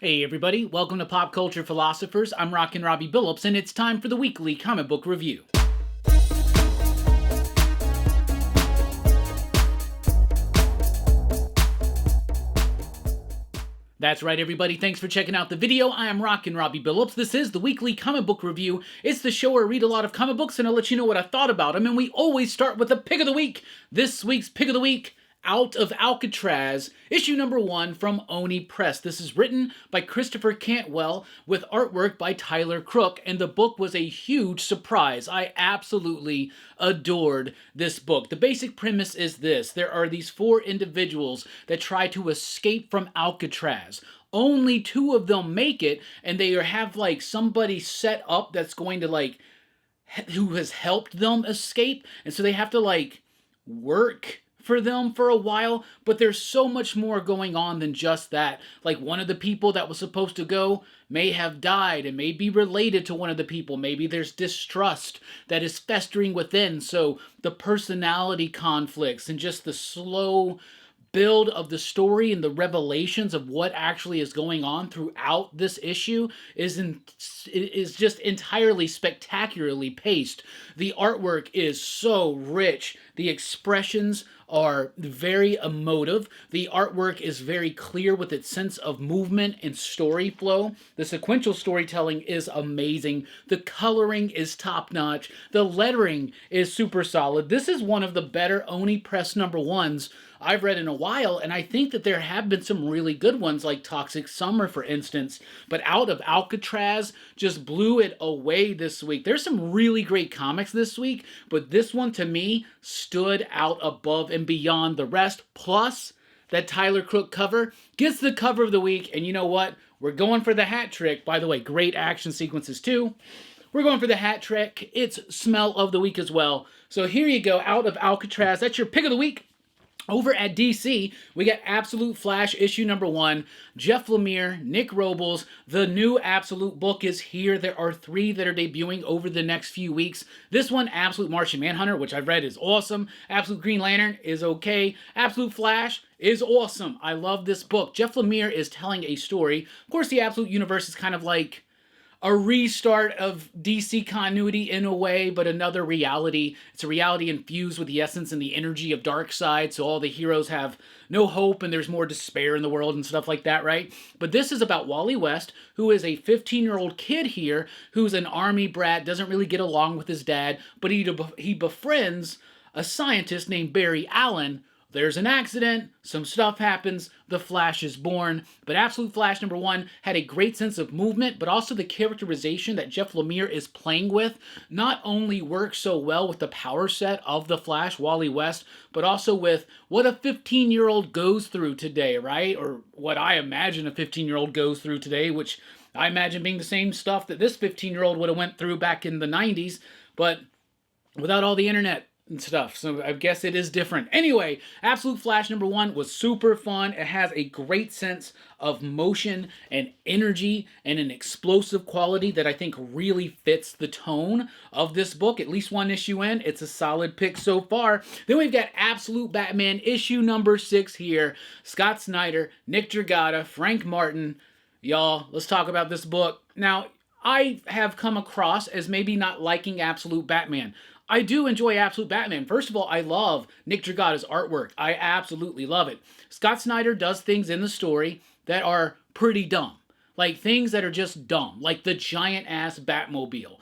Hey everybody, welcome to Pop Culture Philosophers. I'm Rockin' Robbie Billups, and it's time for the weekly comic book review. That's right, everybody. Thanks for checking out the video. I am Rockin' Robbie Billups. This is the weekly comic book review. It's the show where I read a lot of comic books and I'll let you know what I thought about them. And we always start with the pick of the week. This week's pick of the week: Out of Alcatraz, issue number 1 from Oni Press. This is written by Christopher Cantwell with artwork by Tyler Crook, and the book was a huge surprise. I absolutely adored this book. The basic premise is this: there are these 4 individuals that try to escape from Alcatraz. Only 2 of them make it, and they have like somebody set up that's going to who has helped them escape, and so they have to work for them for a while, but there's so much more going on than just that. Like, one of the people that was supposed to go may have died and may be related to one of the people. Maybe there's distrust that is festering within, so the personality conflicts and just the slow build of the story and the revelations of what actually is going on throughout this issue is just entirely spectacularly paced. The artwork is so rich. The expressions are very emotive. The artwork is very clear with its sense of movement and story flow. The sequential storytelling is amazing. The coloring is top-notch. The lettering is super solid. This is one of the better Oni Press number 1s I've read in a while, and I think that there have been some really good ones, like Toxic Summer, for instance, but Out of Alcatraz just blew it away this week. There's some really great comics this week, but this one, to me, stood out above and beyond the rest. Plus, that Tyler Crook cover gets the cover of the week, and you know what? We're going for the hat trick. By the way, great action sequences, too. We're going for the hat trick. It's smell of the week as well. So here you go, Out of Alcatraz. That's your pick of the week. Over at DC, we got Absolute Flash issue number 1, Jeff Lemire, Nick Robles. The new Absolute book is here. There are 3 that are debuting over the next few weeks. This one, Absolute Martian Manhunter, which I've read, is awesome. Absolute Green Lantern is okay. Absolute Flash is awesome. I love this book. Jeff Lemire is telling a story. Of course, the Absolute Universe is kind of like a restart of DC continuity in a way, but another reality. It's a reality infused with the essence and the energy of Darkseid, so all the heroes have no hope and there's more despair in the world and stuff like that, right? But this is about Wally West, who is a 15-year-old kid here who's an army brat, doesn't really get along with his dad, but he befriends a scientist named Barry Allen. There's an accident, some stuff happens, the Flash is born. But Absolute Flash number 1 had a great sense of movement, but also the characterization that Jeff Lemire is playing with not only works so well with the power set of the Flash, Wally West, but also with what a 15-year-old goes through today, right? Or what I imagine a 15-year-old goes through today, which I imagine being the same stuff that this 15-year-old would have went through back in the 90s, but without all the internet and stuff, so I guess it is different. Anyway, Absolute Flash number 1 was super fun. It has a great sense of motion and energy and an explosive quality that I think really fits the tone of this book. At least 1 issue in, it's a solid pick so far. Then we've got Absolute Batman issue number 6 here. Scott Snyder, Nick Dragotta, Frank Martin. Y'all, let's talk about this book. Now, I have come across as maybe not liking Absolute Batman. I do enjoy Absolute Batman. First of all, I love Nick Dragotta's artwork. I absolutely love it. Scott Snyder does things in the story that are pretty dumb. Like, things that are just dumb. Like the giant-ass Batmobile.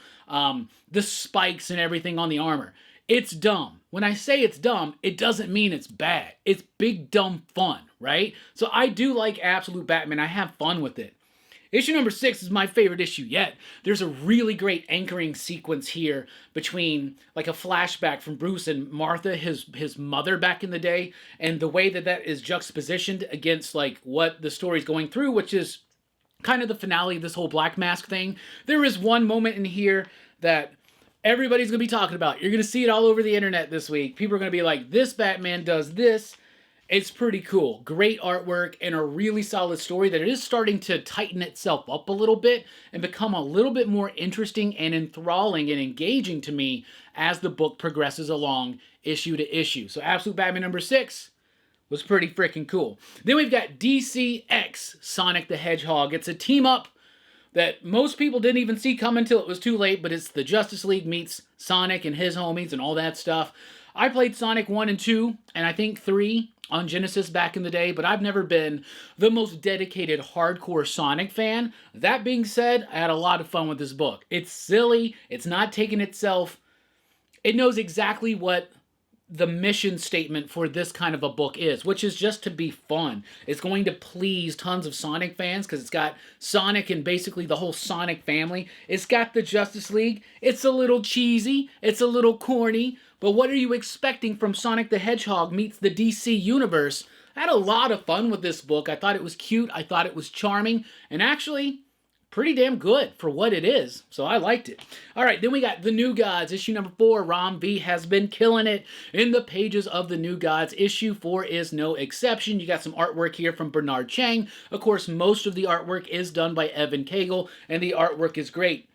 The spikes and everything on the armor. It's dumb. When I say it's dumb, it doesn't mean it's bad. It's big, dumb fun, right? So I do like Absolute Batman. I have fun with it. Issue number 6 is my favorite issue yet. There's a really great anchoring sequence here between like a flashback from Bruce and Martha, his mother back in the day, and the way that that is juxtapositioned against like what the story's going through, which is kind of the finale of this whole Black Mask thing. There is one moment in here that everybody's going to be talking about. You're going to see it all over the internet this week. People are going to be like, this Batman does this. It's pretty cool. Great artwork and a really solid story that it is starting to tighten itself up a little bit and become a little bit more interesting and enthralling and engaging to me as the book progresses along issue to issue. So Absolute Batman number 6, was pretty freaking cool. Then we've got DCX Sonic the Hedgehog. It's a team up that most people didn't even see coming until it was too late, but it's the Justice League meets Sonic and his homies and all that stuff. I played Sonic 1 and 2, and I think 3 on Genesis back in the day, but I've never been the most dedicated hardcore Sonic fan. That being said, I had a lot of fun with this book. It's silly, it's not taking itself, it knows exactly what the mission statement for this kind of a book is, which is just to be fun. It's going to please tons of Sonic fans because it's got Sonic and basically the whole Sonic family. It's got the Justice League. It's a little cheesy. It's a little corny. But what are you expecting from Sonic the Hedgehog meets the DC Universe? I had a lot of fun with this book. I thought it was cute. I thought it was charming. And actually, pretty damn good for what it is. So I liked it. All right, then we got The New Gods. Issue number 4. Rom V has been killing it in the pages of The New Gods. Issue 4 is no exception. You got some artwork here from Bernard Chang. Of course, most of the artwork is done by Evan Cagle, and the artwork is great.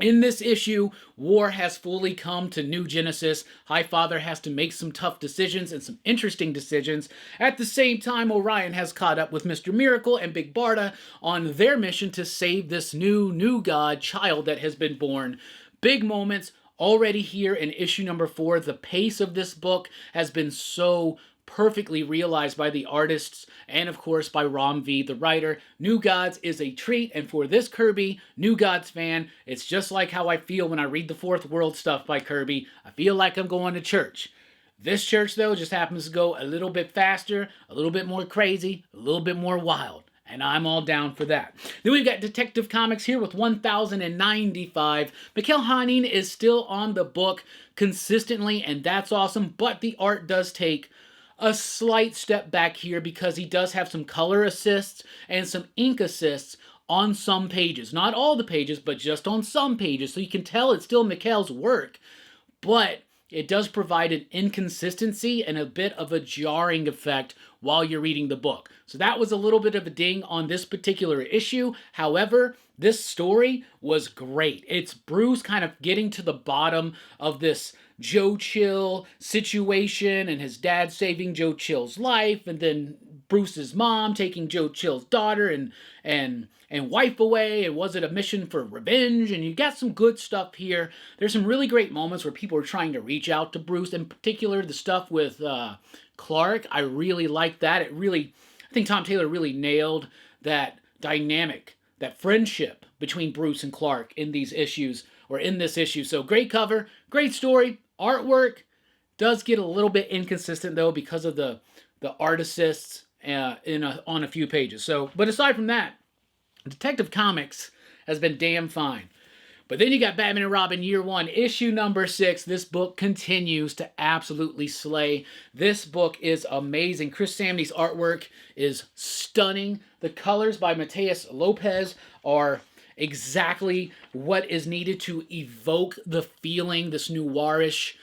In this issue, war has fully come to New Genesis. Highfather has to make some tough decisions and some interesting decisions. At the same time, Orion has caught up with Mr. Miracle and Big Barda on their mission to save this new god child that has been born. Big moments already here in issue number 4. The pace of this book has been so perfectly realized by the artists and of course by Rom V, the writer. New Gods is a treat, and for this Kirby New Gods fan, it's just like how I feel when I read the Fourth World stuff by Kirby. I feel like I'm going to church. This church though just happens to go a little bit faster, a little bit more crazy, a little bit more wild. And I'm all down for that. Then we've got Detective Comics here with 1095. Mikhail Hanin is still on the book consistently, and that's awesome. But the art does take a slight step back here because he does have some color assists and some ink assists on some pages. Not all the pages, but just on some pages. So you can tell it's still Mikhail's work, but it does provide an inconsistency and a bit of a jarring effect while you're reading the book. So that was a little bit of a ding on this particular issue. However, this story was great. It's Bruce kind of getting to the bottom of this Joe Chill situation and his dad saving Joe Chill's life, and then Bruce's mom taking Joe Chill's daughter and wife away, and was it a mission for revenge? And you got some good stuff here. There's some really great moments where people are trying to reach out to Bruce, in particular the stuff with Clark. I really like that. I think Tom Taylor really nailed that dynamic, that friendship between Bruce and Clark in these issues, or in this issue. So great cover, great story. Artwork does get a little bit inconsistent though because of the art assists on a few pages. So, but aside from that, Detective Comics has been damn fine. But then you got Batman and Robin Year 1, issue number 6. This book continues to absolutely slay. This book is amazing. Chris Samney's artwork is stunning. The colors by Mateus Lopez are exactly what is needed to evoke the feeling, this noirish,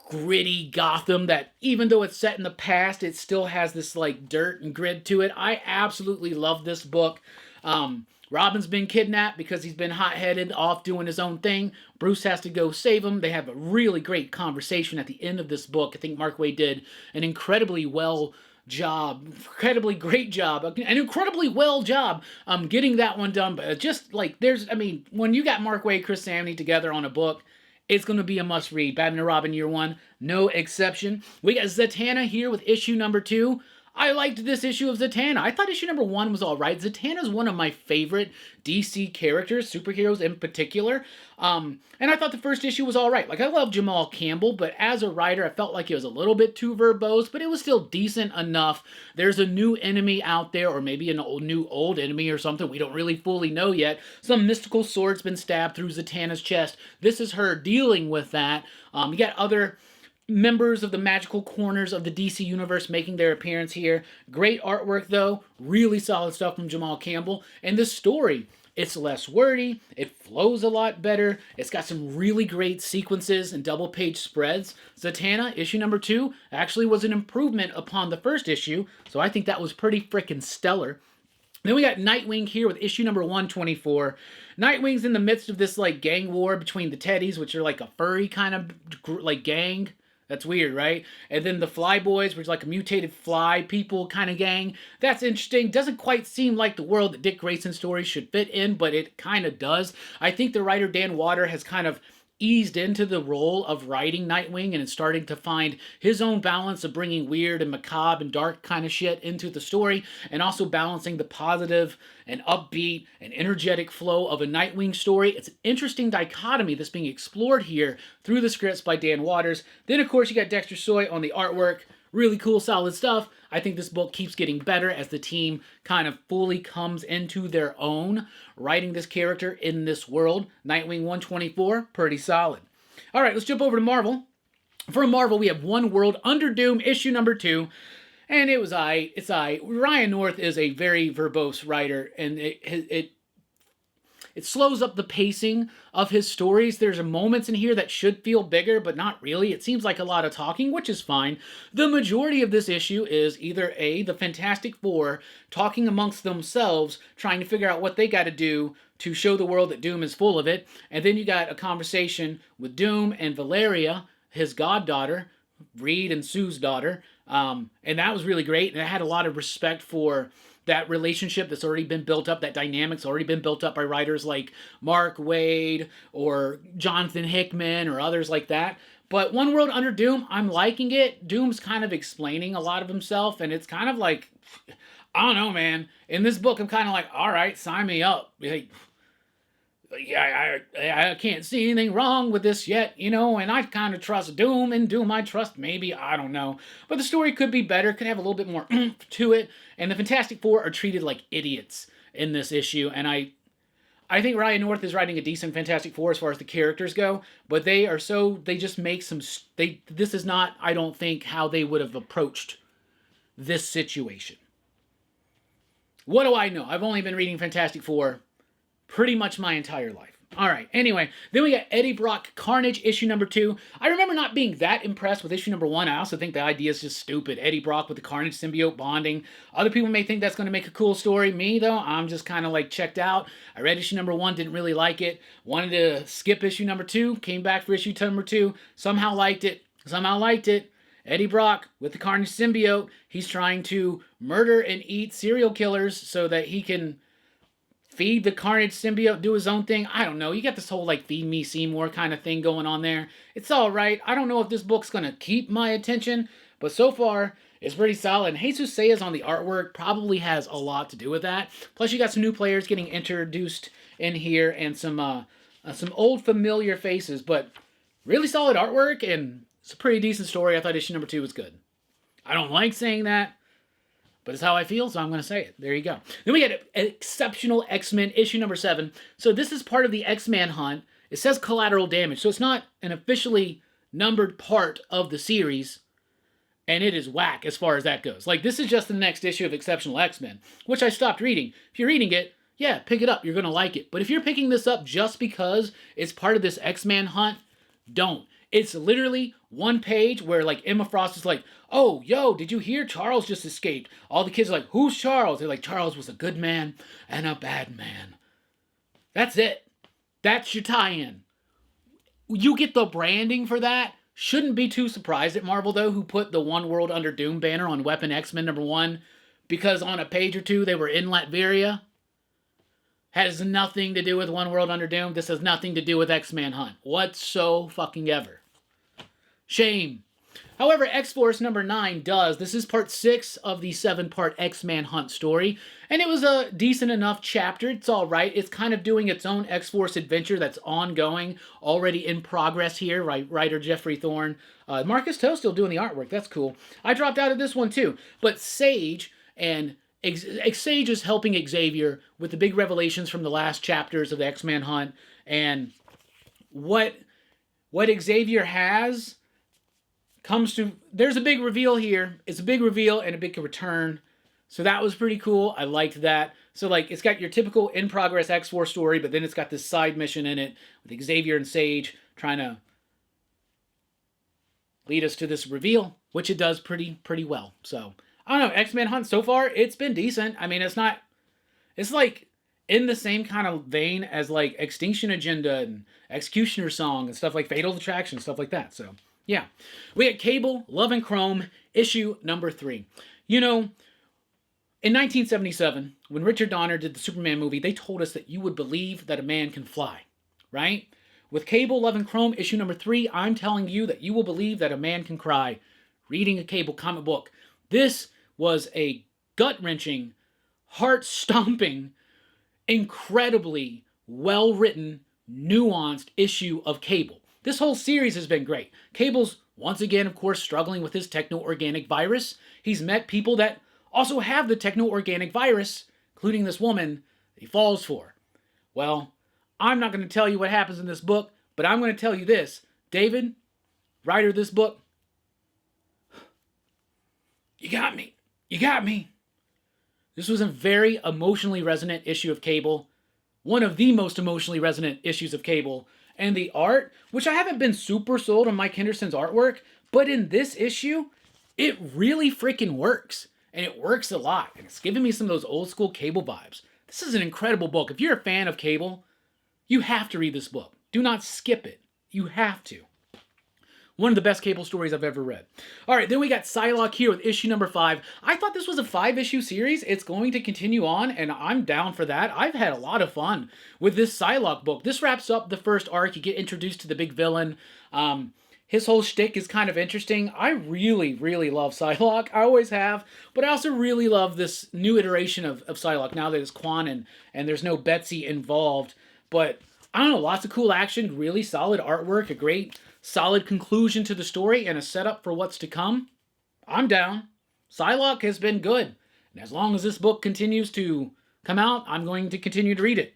gritty Gotham that, even though it's set in the past, it still has this like dirt and grit to it. I absolutely love this book. Robin's been kidnapped because he's been hot-headed off doing his own thing. Bruce has to go save him. They have a really great conversation at the end of this book. I think Mark Waid did an incredibly great job, an incredibly well job getting that one done. But just like when you got Mark Waid, Chris Samney together on a book, it's going to be a must read. Batman and Robin Year 1, no exception. We got Zatanna here with issue number 2. I liked this issue of Zatanna. I thought issue number 1 was alright. Zatanna is one of my favorite DC characters, superheroes in particular. And I thought the first issue was alright. Like, I love Jamal Campbell, but as a writer, I felt like it was a little bit too verbose, but it was still decent enough. There's a new enemy out there, or maybe an new old enemy or something. We don't really fully know yet. Some mystical sword's been stabbed through Zatanna's chest. This is her dealing with that. You got other members of the magical corners of the DC universe making their appearance here. Great artwork though, really solid stuff from Jamal Campbell. And this story, it's less wordy, it flows a lot better, it's got some really great sequences and double page spreads. Zatanna, issue number 2, actually was an improvement upon the first issue, so I think that was pretty frickin' stellar. Then we got Nightwing here with issue number 124. Nightwing's in the midst of this like gang war between the Teddies, which are like a furry kind of like gang. That's weird, right? And then the Fly Boys, which is like a mutated fly people kind of gang. That's interesting. Doesn't quite seem like the world that Dick Grayson's stories should fit in, but it kind of does. I think the writer Dan Water has kind of eased into the role of writing Nightwing and is starting to find his own balance of bringing weird and macabre and dark kind of shit into the story, and also balancing the positive and upbeat and energetic flow of a Nightwing story. It's an interesting dichotomy that's being explored here through the scripts by Dan Waters. Then, of course, you got Dexter Soy on the artwork. Really cool, solid stuff. I think this book keeps getting better as the team kind of fully comes into their own, writing this character in this world. Nightwing 124, pretty solid. All right, let's jump over to Marvel. For Marvel, we have One World Under Doom, issue number 2. And it's Ryan North is a very verbose writer, and it slows up the pacing of his stories. There's moments in here that should feel bigger, but not really. It seems like a lot of talking, which is fine. The majority of this issue is either the Fantastic Four talking amongst themselves, trying to figure out what they got to do to show the world that Doom is full of it. And then you got a conversation with Doom and Valeria, his goddaughter, Reed and Sue's daughter. And that was really great. And I had a lot of respect for that relationship that's already been built up, that dynamic's already been built up by writers like Mark Waid or Jonathan Hickman or others like that. But One World Under Doom, I'm liking it. Doom's kind of explaining a lot of himself, and it's kind of like, I don't know, man. In this book, I'm kind of like, all right, sign me up. Like, yeah, I can't see anything wrong with this yet, you know, and I kind of trust Doom, and Doom I trust maybe, I don't know. But the story could be better, could have a little bit more oomph to it, and the Fantastic Four are treated like idiots in this issue, and I think Ryan North is writing a decent Fantastic Four as far as the characters go, but they just make this is not, I don't think, how they would have approached this situation. What do I know? I've only been reading Fantastic Four pretty much my entire life. All right, anyway, then we got Eddie Brock Carnage, issue number 2. I remember not being that impressed with issue number 1. I also think the idea is just stupid. Eddie Brock with the Carnage symbiote bonding. Other people may think that's going to make a cool story. Me, though, I'm just kind of like checked out. I read issue number 1, didn't really like it. Wanted to skip issue number 2, came back for issue number 2, somehow liked it. Eddie Brock with the Carnage symbiote, he's trying to murder and eat serial killers so that he can feed the Carnage symbiote, do his own thing. I don't know. You got this whole, like, feed me Seymour kind of thing going on there. It's all right. I don't know if this book's going to keep my attention, but so far, it's pretty solid. And Jesus Sayas on the artwork probably has a lot to do with that. Plus, you got some new players getting introduced in here and some old familiar faces, but really solid artwork, and it's a pretty decent story. I thought issue number 2 was good. I don't like saying that, but it's how I feel, so I'm going to say it. There you go. Then we get Exceptional X-Men, issue number 7. So this is part of the X-Man hunt. It says Collateral Damage, so it's not an officially numbered part of the series, and it is whack as far as that goes. Like, this is just the next issue of Exceptional X-Men, which I stopped reading. If you're reading it, yeah, pick it up. You're going to like it. But if you're picking this up just because it's part of this X-Man hunt, don't. It's literally one page where, like, Emma Frost is like, oh, yo, did you hear Charles just escaped? All the kids are like, who's Charles? They're like, Charles was a good man and a bad man. That's it. That's your tie-in. You get the branding for that. Shouldn't be too surprised at Marvel, though, who put the One World Under Doom banner on Weapon X-Men number 1, because on a page or two they were in Latveria. Has nothing to do with One World Under Doom. This has nothing to do with X-Man Hunt. Whatsoever. Shame. However, X-Force number 9 does. This is part 6 of the 7-part X-Man Hunt story, and it was a decent enough chapter. It's all right. It's kind of doing its own X-Force adventure that's ongoing, already in progress here. Writer Jeffrey Thorne. Marcus Toe still doing the artwork. That's cool. I dropped out of this one too, but Sage and Sage is helping Xavier with the big revelations from the last chapters of the X-Man Hunt, and what Xavier has comes to, there's a big reveal here. It's a big reveal and a big return. So that was pretty cool. I liked that. So, like, it's got your typical in-progress X-Force story, but then it's got this side mission in it with Xavier and Sage trying to lead us to this reveal, which it does pretty well. So, I don't know. X-Men Hunt so far, it's been decent. I mean, it's like in the same kind of vein as, like, Extinction Agenda and Executioner Song and stuff like Fatal Attraction, stuff like that. So, Yeah. We had Cable, Love and Chrome, issue number 3. You know, in 1977, when Richard Donner did the Superman movie, they told us that you would believe that a man can fly, right? With Cable, Love and Chrome, issue number 3, I'm telling you that you will believe that a man can cry reading a Cable comic book. This was a gut-wrenching, heart-stomping, incredibly well-written, nuanced issue of Cable. This whole series has been great. Cable's, once again, of course, struggling with his techno-organic virus. He's met people that also have the techno-organic virus, including this woman that he falls for. Well, I'm not going to tell you what happens in this book, but I'm going to tell you this. David, writer of this book, you got me. You got me. This was a very emotionally resonant issue of Cable. One of the most emotionally resonant issues of Cable. And the art, which I haven't been super sold on Mike Henderson's artwork, but in this issue, it really freaking works. And it works a lot. And it's giving me some of those old school Cable vibes. This is an incredible book. If you're a fan of Cable, you have to read this book. Do not skip it. You have to. One of the best Cable stories I've ever read. All right, then we got Psylocke here with issue number 5. I thought this was a 5-issue series. It's going to continue on, and I'm down for that. I've had a lot of fun with this Psylocke book. This wraps up the first arc. You get introduced to the big villain. His whole shtick is kind of interesting. I really, really love Psylocke. I always have, but I also really love this new iteration of Psylocke now that it's Quan and there's no Betsy involved. But I don't know, lots of cool action, really solid artwork, a great solid conclusion to the story, and a setup for what's to come. I'm down. Psylocke has been good. And as long as this book continues to come out, I'm going to continue to read it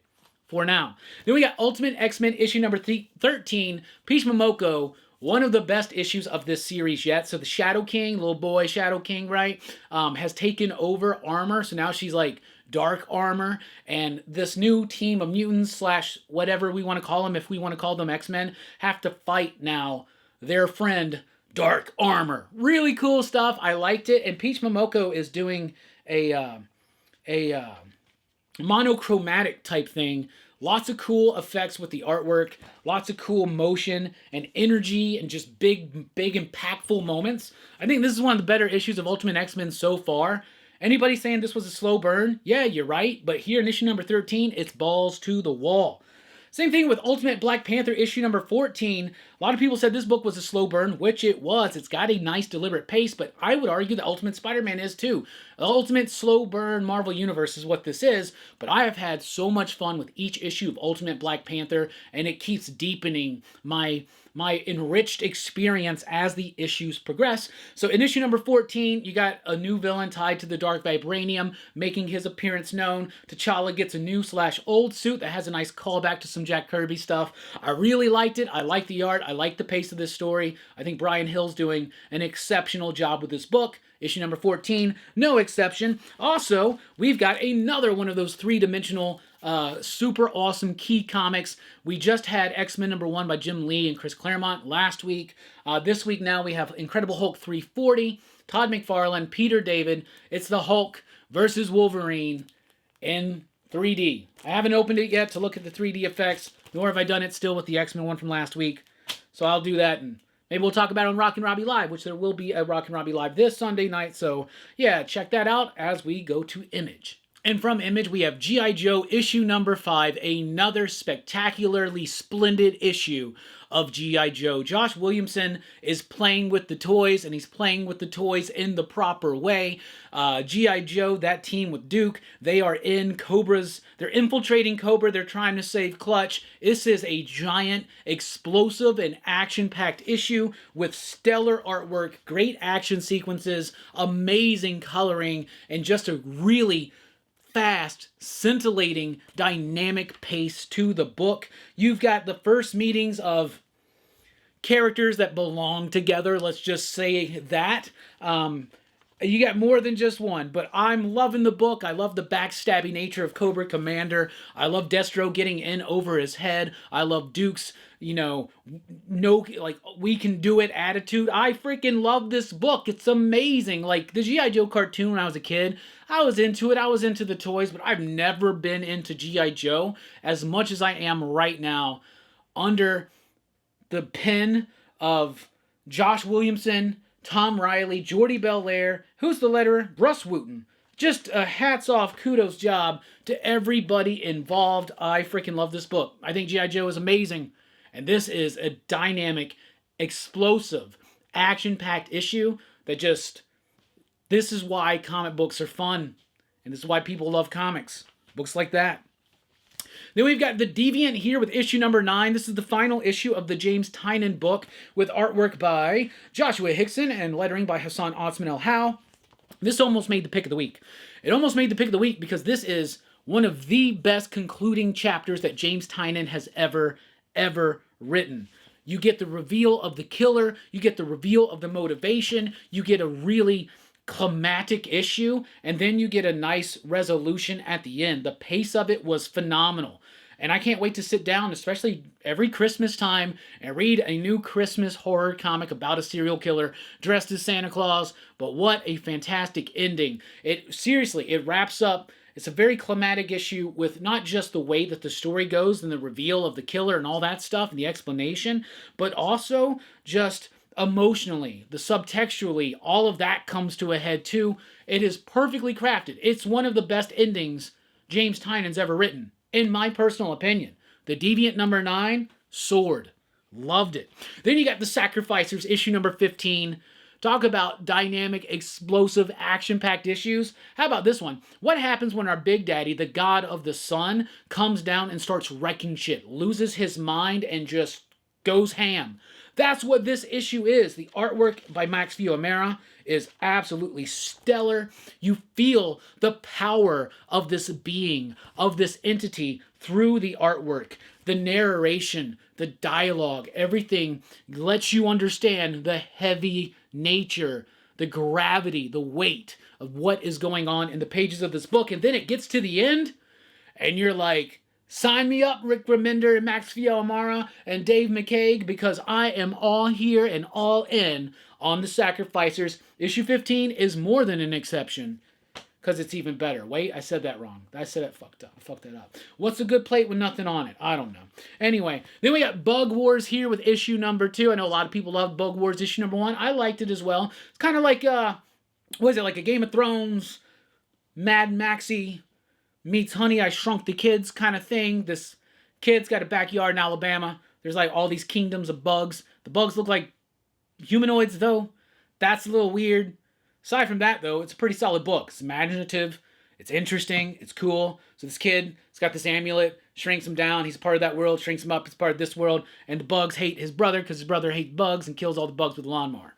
for now. Then we got Ultimate X-Men issue number 13, Peach Momoko, one of the best issues of this series yet. So the Shadow King, little boy Shadow King, right, has taken over Armor. So now she's like Dark Armor, and this new team of mutants slash whatever we want to call them, if we want to call them X-Men, have to fight now their friend Dark Armor. Really cool stuff. I liked it, and Peach Momoko is doing a monochromatic type thing. Lots of cool effects with the artwork, lots of cool motion and energy and just big impactful moments. I think this is one of the better issues of Ultimate X-Men so far. Anybody saying this was a slow burn? Yeah, you're right. But here in issue number 13, it's balls to the wall. Same thing with Ultimate Black Panther issue number 14. A lot of people said this book was a slow burn, which it was. It's got a nice deliberate pace, but I would argue that Ultimate Spider-Man is too. The ultimate slow burn Marvel Universe is what this is, but I have had so much fun with each issue of Ultimate Black Panther, and it keeps deepening my enriched experience as the issues progress. So in issue number 14, you got a new villain tied to the Dark Vibranium, making his appearance known. T'Challa gets a new / old suit that has a nice callback to some Jack Kirby stuff. I really liked it. I like the art. I like the pace of this story. I think Brian Hill's doing an exceptional job with this book. Issue number 14, no exception. Also, we've got another one of those three-dimensional super awesome key comics. We just had X-Men number 1 by Jim Lee and Chris Claremont last week. This week now we have Incredible Hulk 340, Todd McFarlane, Peter David. It's the Hulk versus Wolverine in 3D. I haven't opened it yet to look at the 3D effects, nor have I done it still with the X-Men one from last week. So I'll do that, and maybe we'll talk about it on Rockin' Robbie Live, which there will be a Rockin' Robbie Live this Sunday night. So yeah, check that out as we go to Image. And from Image, we have G.I. Joe issue number 5, another spectacularly splendid issue of G.I. Joe. Josh Williamson is playing with the toys, and he's playing with the toys in the proper way. G.I. Joe, that team with Duke, they are in Cobra's, they're infiltrating Cobra, they're trying to save Clutch. This is a giant, explosive, and action-packed issue with stellar artwork, great action sequences, amazing coloring, and just a really fast, scintillating, dynamic pace to the book. You've got the first meetings of characters that belong together, let's just say that. You got more than just one, but I'm loving the book. I love the backstabby nature of Cobra Commander. I love Destro getting in over his head. I love Duke's, no, like, we can do it attitude. I freaking love this book. It's amazing. Like, the G.I. Joe cartoon when I was a kid, I was into it. I was into the toys, but I've never been into G.I. Joe as much as I am right now under the pen of Josh Williamson, Tom Riley, Jordy Belair, who's the letterer? Russ Wooten. Just a hats off, kudos job to everybody involved. I freaking love this book. I think G.I. Joe is amazing. And this is a dynamic, explosive, action-packed issue that just... This is why comic books are fun. And this is why people love comics. Books like that. Then we've got The Deviant here with issue number 9. This is the final issue of the James Tynion book with artwork by Joshua Hickson and lettering by Hassan Otsman El Howe. This almost made the pick of the week. It almost made the pick of the week because this is one of the best concluding chapters that James Tynion has ever written. You get the reveal of the killer. You get the reveal of the motivation. You get a really climatic issue, and then you get a nice resolution at the end. The pace of it was phenomenal, and I can't wait to sit down, especially every Christmas time, and read a new Christmas horror comic about a serial killer dressed as Santa Claus. But what a fantastic ending. It wraps up. It's a very climatic issue with not just the way that the story goes and the reveal of the killer and all that stuff and the explanation, but also just emotionally, the subtextually, all of that comes to a head too. It is perfectly crafted. It's one of the best endings James Tynion's ever written, in my personal opinion. The Deviant number 9, soared. Loved it. Then you got The Sacrificers, issue number 15. Talk about dynamic, explosive, action-packed issues. How about this one? What happens when our Big Daddy, the god of the sun, comes down and starts wrecking shit, loses his mind, and just goes ham? That's what this issue is. The artwork by Max Fiumara is absolutely stellar. You feel the power of this being, of this entity through the artwork. The narration, the dialogue, everything lets you understand the heavy nature, the gravity, the weight of what is going on in the pages of this book. And then it gets to the end, and you're like, sign me up, Rick Remender and Max Fiumara and Dave McCaig, because I am all here and all in on The Sacrificers. Issue 15 is more than an exception, because it's even better. Wait, I said that wrong. I said it fucked up. I fucked that up. What's a good plate with nothing on it? I don't know. Anyway, then we got Bug Wars here with issue number 2. I know a lot of people love Bug Wars issue number 1. I liked it as well. It's kind of like, what is it, like a Game of Thrones, Mad Maxie meets Honey, I Shrunk the Kids kind of thing. This kid's got a backyard in Alabama. There's like all these kingdoms of bugs. The bugs look like humanoids, though. That's a little weird. Aside from that, though, it's a pretty solid book. It's imaginative. It's interesting. It's cool. So this kid, he's got this amulet, shrinks him down. He's part of that world. Shrinks him up. He's part of this world. And the bugs hate his brother because his brother hates bugs and kills all the bugs with a lawnmower.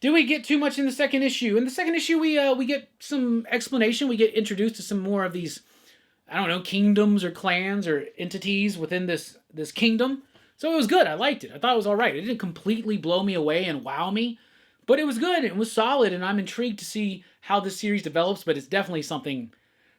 Do we get too much in the second issue? In the second issue, we get some explanation. We get introduced to some more of these, I don't know, kingdoms or clans or entities within this kingdom. So it was good. I liked it. I thought it was all right. It didn't completely blow me away and wow me, but it was good. It was solid, and I'm intrigued to see how this series develops, but it's definitely something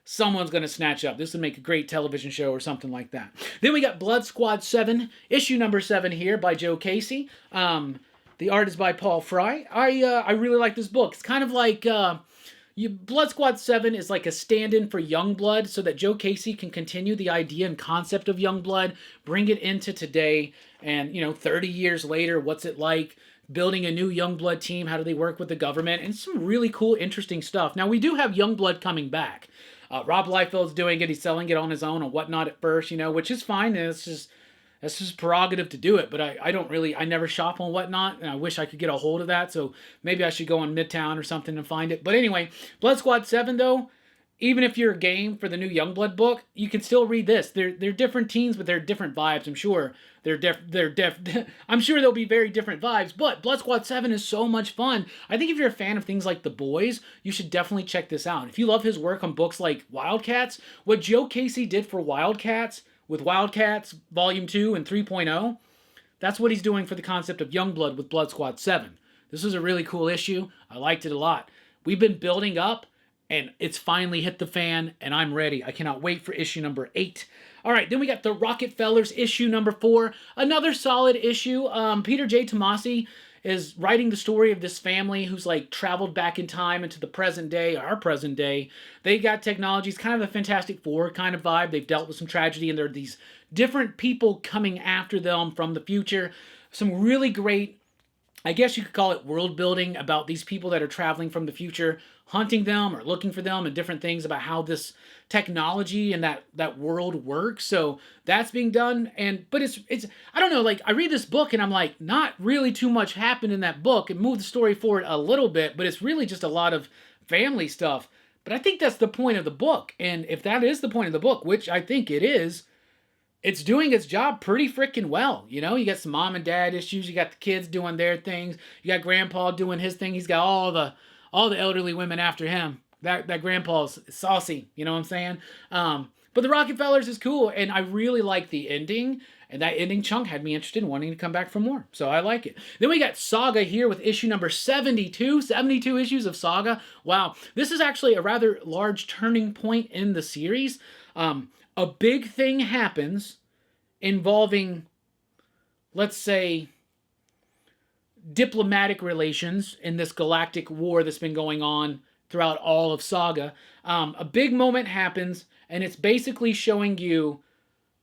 someone's going to snatch up. This would make a great television show or something like that. Then we got Blood Squad 7, issue number 7 here by Joe Casey. The art is by Paul Fry. I really like this book. It's kind of like Blood Squad 7 is like a stand-in for Youngblood, so that Joe Casey can continue the idea and concept of Youngblood, bring it into today, and 30 years later, what's it like building a new Youngblood team? How do they work with the government? And some really cool, interesting stuff. Now, we do have Youngblood coming back. Rob Liefeld's doing it. He's selling it on his own and whatnot at first, which is fine. And that's his prerogative to do it, but I never shop on Whatnot, and I wish I could get a hold of that, so maybe I should go on Midtown or something and find it. But anyway, Blood Squad 7, though, even if you're game for the new Youngblood book, you can still read this. They're different teams, but they're different vibes, I'm sure. I'm sure there'll be very different vibes, but Blood Squad 7 is so much fun. I think if you're a fan of things like The Boys, you should definitely check this out. If you love his work on books like Wildcats, what Joe Casey did for Wildcats, with Wildcats Volume 2 and 3.0, that's what he's doing for the concept of Youngblood with Blood Squad 7. This was a really cool issue. I liked it a lot. We've been building up, and it's finally hit the fan, and I'm ready. I cannot wait for issue number 8. All right, then we got the Rockefellers issue number 4. Another solid issue. Peter J. Tomasi is writing the story of this family who's like traveled back in time into the present day, our present day. They got technologies, kind of a Fantastic Four kind of vibe. They've dealt with some tragedy, and there are these different people coming after them from the future. Some really great I guess you could call it world building about these people that are traveling from the future, hunting them or looking for them, and different things about how this technology and that world works. So that's being done. But it's I don't know, like I read this book and I'm like, not really too much happened in that book. It moved the story forward a little bit, but it's really just a lot of family stuff. But I think that's the point of the book. And if that is the point of the book, which I think it is, it's doing its job pretty freaking well. You know, you got some mom and dad issues. You got the kids doing their things. You got grandpa doing his thing. He's got all the elderly women after him. That grandpa's saucy. You know what I'm saying? But the Rockefellers is cool, and I really like the ending. And that ending chunk had me interested in wanting to come back for more. So I like it. Then we got Saga here with issue number 72. 72 issues of Saga. Wow. This is actually a rather large turning point in the series. A big thing happens involving, let's say, diplomatic relations in this galactic war that's been going on throughout all of Saga. A big moment happens, and it's basically showing you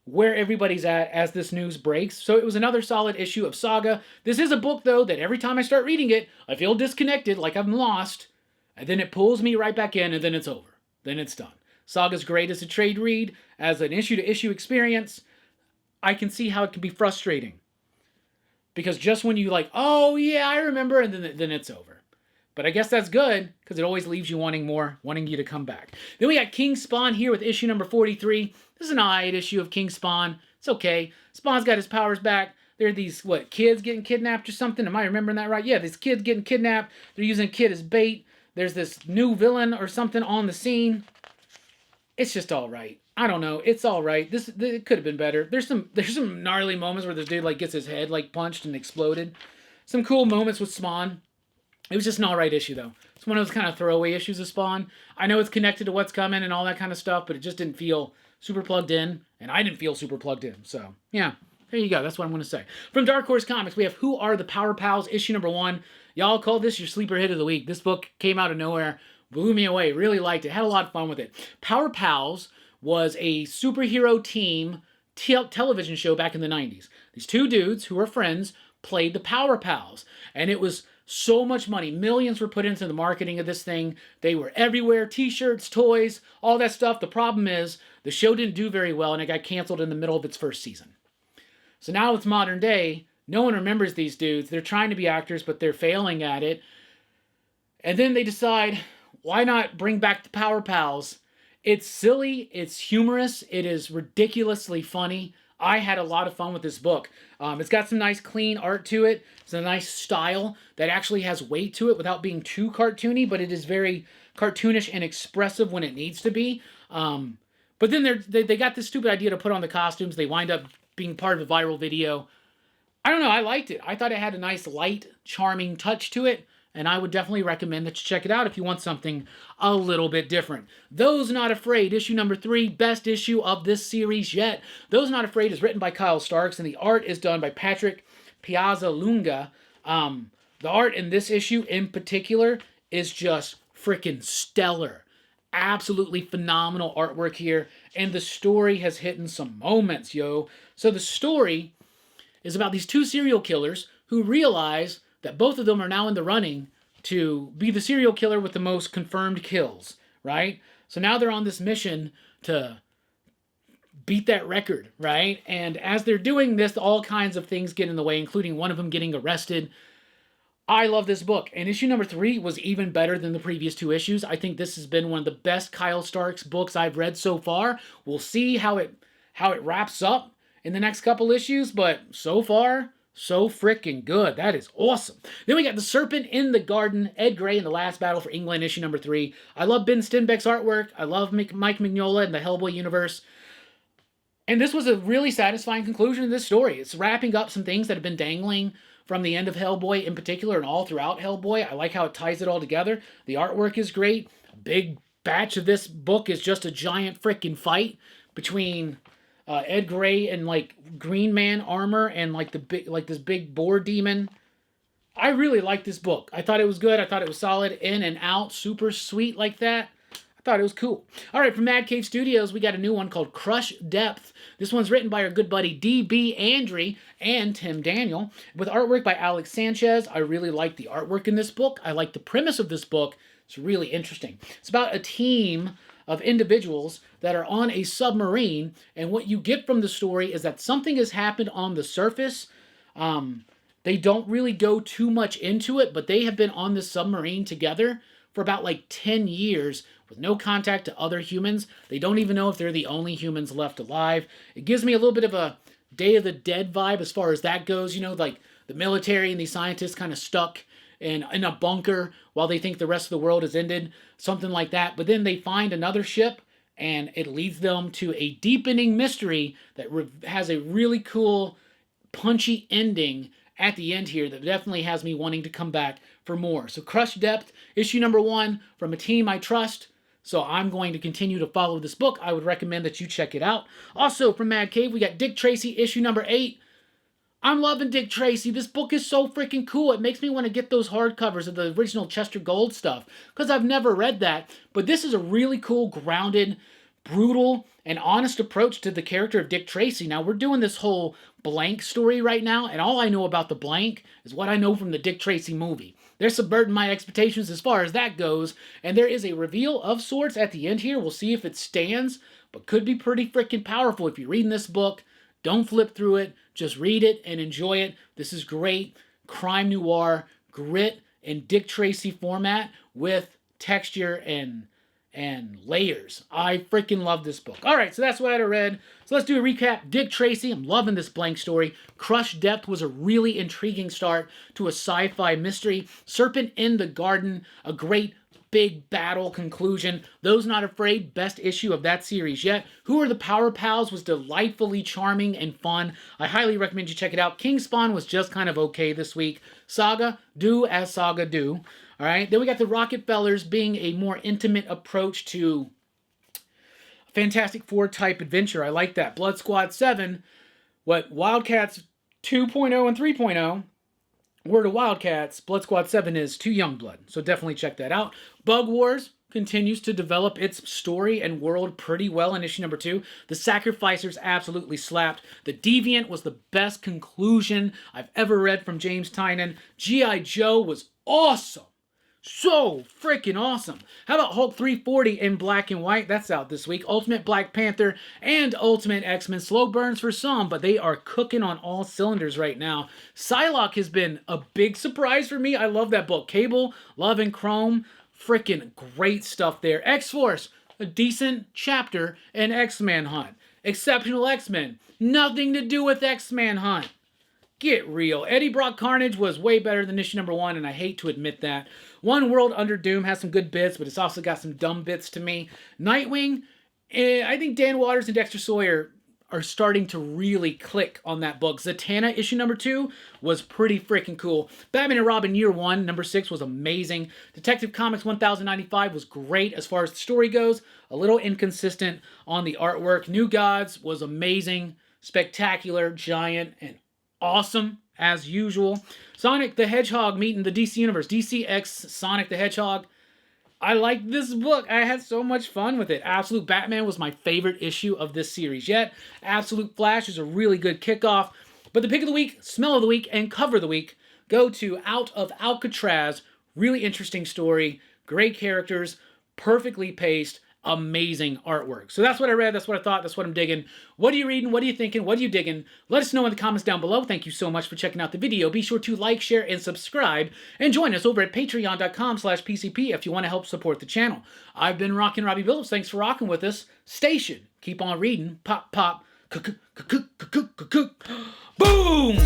where everybody's at as this news breaks. So it was another solid issue of Saga. This is a book, though, that every time I start reading it, I feel disconnected, like I'm lost, and then it pulls me right back in, and then it's over. Then it's done. Saga's great as a trade read, as an issue-to-issue experience. I can see how it can be frustrating. Because just when you like, oh yeah, I remember, and then it's over. But I guess that's good, because it always leaves you wanting more, wanting you to come back. Then we got King Spawn here with issue number 43. This is an alright issue of King Spawn. It's okay. Spawn's got his powers back. There are these, kids getting kidnapped or something? Am I remembering that right? Yeah, these kids getting kidnapped. They're using a kid as bait. There's this new villain or something on the scene. It's just all right. I don't know. It's all right. It could have been better. There's some gnarly moments where this dude gets his head punched and exploded. Some cool moments with Spawn. It was just an all right issue though. It's one of those kind of throwaway issues of Spawn. I know it's connected to what's coming and all that kind of stuff, but it just didn't feel super plugged in, and I didn't feel super plugged in. So yeah, there you go. That's what I'm going to say. From Dark Horse Comics, we have Who Are the Power Pals, issue number 1. Y'all call this your sleeper hit of the week. This book came out of nowhere. Blew me away. Really liked it. Had a lot of fun with it. Power Pals was a superhero team television show back in the 90s. These two dudes who were friends played the Power Pals. And it was so much money. Millions were put into the marketing of this thing. They were everywhere. T-shirts, toys, all that stuff. The problem is the show didn't do very well, and it got canceled in the middle of its first season. So now it's modern day. No one remembers these dudes. They're trying to be actors, but they're failing at it. And then they decide, why not bring back the Power Pals? It's silly, it's humorous, it is ridiculously funny. I had a lot of fun with this book. It's got some nice clean art to it. It's a nice style that actually has weight to it without being too cartoony, but it is very cartoonish and expressive when it needs to be. But then they got this stupid idea to put on the costumes. They wind up being part of a viral video. I don't know, I liked it. I thought it had a nice, light, charming touch to it. And I would definitely recommend that you check it out if you want something a little bit different. Those Not Afraid, issue number 3, best issue of this series yet. Those Not Afraid is written by Kyle Starks, and the art is done by Patrick Piazzalunga. The art in this issue in particular is just freaking stellar. Absolutely phenomenal artwork here. And the story has hit in some moments, yo. So the story is about these two serial killers who realize that both of them are now in the running to be the serial killer with the most confirmed kills, right? So now they're on this mission to beat that record, right? And as they're doing this, all kinds of things get in the way, including one of them getting arrested. I love this book, and issue number 3 was even better than the previous 2 issues. I think this has been one of the best Kyle Starks books I've read so far. We'll see how it wraps up in the next couple issues, but so far, so freaking good. That is awesome. Then we got The Serpent in the Garden, Ed Gray in the Last Battle for England, issue number 3. I love Ben Stenbeck's artwork. I love Mike Mignola and the Hellboy universe. And this was a really satisfying conclusion to this story. It's wrapping up some things that have been dangling from the end of Hellboy in particular and all throughout Hellboy. I like how it ties it all together. The artwork is great. A big batch of this book is just a giant freaking fight between Ed Gray and Green Man armor and this big boar demon. I really like this book. I thought it was good. I thought it was solid, in and out, super sweet like that. I thought it was cool. All right, from Mad Cave Studios, we got a new one called Crush Depth. This one's written by our good buddy D.B. Andre and Tim Daniel, with artwork by Alex Sanchez. I really like the artwork in this book. I like the premise of this book. It's really interesting. It's about a team of individuals that are on a submarine, and what you get from the story is that something has happened on the surface. They don't really go too much into it, but they have been on this submarine together for about like 10 years with no contact to other humans. They don't even know if they're the only humans left alive. It gives me a little bit of a Day of the Dead vibe as far as that goes. You know, like the military and these scientists kind of stuck in a bunker while they think the rest of the world has ended. Something like that. But then they find another ship, and it leads them to a deepening mystery that has a really cool, punchy ending at the end here that definitely has me wanting to come back for more. So Crush Depth, issue number 1 from a team I trust. So I'm going to continue to follow this book. I would recommend that you check it out. Also from Mad Cave, we got Dick Tracy, issue number 8. I'm loving Dick Tracy. This book is so freaking cool. It makes me want to get those hardcovers of the original Chester Gold stuff, because I've never read that. But this is a really cool, grounded, brutal, and honest approach to the character of Dick Tracy. Now, we're doing this whole Blank story right now, and all I know about the Blank is what I know from the Dick Tracy movie. They're subverting my expectations as far as that goes, and there is a reveal of sorts at the end here. We'll see if it stands, but could be pretty freaking powerful if you're reading this book. Don't flip through it. Just read it and enjoy it. This is great crime noir, grit, and Dick Tracy format with texture and layers. I freaking love this book. All right, so that's what I read. So let's do a recap. Dick Tracy, I'm loving this Blank story. Crush Depth was a really intriguing start to a sci-fi mystery. Serpent in the Garden, a great big battle conclusion. Those Not Afraid, best issue of that series yet. Who Are the Power Pals was delightfully charming and fun. I highly recommend you check it out. King Spawn was just kind of okay this week. Saga, do as Saga do. All right, then we got the Rockefellers being a more intimate approach to Fantastic Four type adventure. I like that. Blood Squad 7, what Wildcats 2.0 and 3.0 were to Wildcats, Blood Squad 7 is to Youngblood. So definitely check that out. Bug Wars continues to develop its story and world pretty well in issue number 2. The Sacrificers absolutely slapped. The Deviant was the best conclusion I've ever read from James Tynion. G.I. Joe was awesome. So freaking awesome. How about Hulk 340 in black and white? That's out this week. Ultimate Black Panther and Ultimate X-Men. Slow burns for some, but they are cooking on all cylinders right now. Psylocke has been a big surprise for me. I love that book. Cable, Love and Chrome. Freaking great stuff there. X-Force, a decent chapter in X-Man Hunt. Exceptional X-Men. Nothing to do with X-Man Hunt. Get real. Eddie Brock Carnage was way better than issue number 1, and I hate to admit that. One World Under Doom has some good bits, but it's also got some dumb bits to me. Nightwing, I think Dan Waters and Dexter Sawyer are starting to really click on that book. Zatanna, issue number 2, was pretty freaking cool. Batman and Robin, year 1, number 6, was amazing. Detective Comics 1095 was great as far as the story goes. A little inconsistent on the artwork. New Gods was amazing, spectacular, giant, and awesome as usual. Sonic the Hedgehog meeting the DC Universe. DC X Sonic the Hedgehog. I like this book. I had so much fun with it. Absolute Batman was my favorite issue of this series yet. Absolute Flash is a really good kickoff. But the pick of the week, smell of the week, and cover of the week go to Out of Alcatraz. Really interesting story. Great characters. Perfectly paced. Amazing artwork. So that's what I read. That's what I thought. That's what I'm digging. What are you reading? What are you thinking? What are you digging? Let us know in the comments down below. Thank you so much for checking out the video. Be sure to like, share, and subscribe. And join us over at patreon.com/PCP if you want to help support the channel. I've been rocking Robbie Billups. Thanks for rocking with us. Station. Keep on reading. Pop, pop. Boom!